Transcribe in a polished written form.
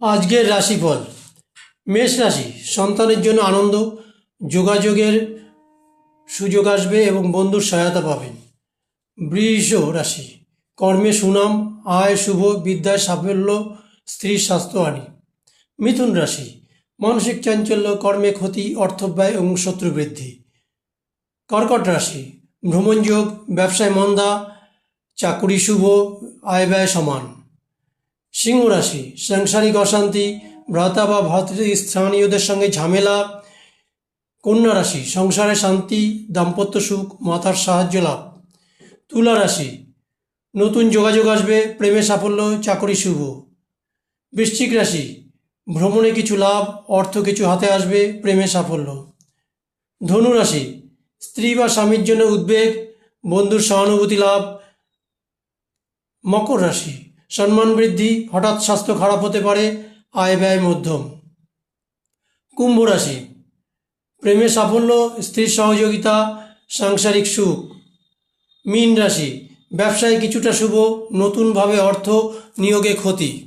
আজকের রাশিফল। মেষ রাশি, সন্তানের জন্য আনন্দ, যোগাযোগের সুযোগ আসবে এবং বন্ধুর সহায়তা পাবেন। বৃষ রাশি, কর্মে সুনাম, আয় শুভ, বিদ্যায় সাফল্য, স্ত্রীর স্বাস্থ্যহানি। মিথুন রাশি, মানসিক চাঞ্চল্য, কর্মে ক্ষতি, অর্থব্যয় এবং শত্রু বৃদ্ধি। কর্কট রাশি, ভ্রমণযোগ, ব্যবসায় মন্দা, চাকুরি শুভ, আয় ব্যয় সমান। সিংহ রাশি, সাংসারিক অশান্তি, ভ্রাতা বা স্থানীয়দের সঙ্গে ঝামেলা। কন্যা রাশি, সংসারে শান্তি, দাম্পত্য সুখ, মাতার সাহায্য লাভ। তুলা রাশি, নতুন যোগাযোগ আসবে, প্রেমে সাফল্য, চাকরি শুভ। বৃশ্চিক রাশি, ভ্রমণে কিছু লাভ, অর্থ কিছু হাতে আসবে, প্রেমে সাফল্য। ধনু রাশি, স্ত্রী বা স্বামীর জন্য উদ্বেগ, বন্ধুর সহানুভূতি লাভ। মকর রাশি, সম্মান বৃদ্ধি, হঠাৎ স্বাস্থ্য খারাপ হতে পারে, আয় ব্যয় মধ্যম। কুম্ভ রাশি, প্রেমে সাফল্য, স্ত্রীর সহযোগিতা, সাংসারিক সুখ। মীন রাশি, ব্যবসায় কিছুটা শুভ, নতুনভাবে অর্থ নিয়োগে ক্ষতি।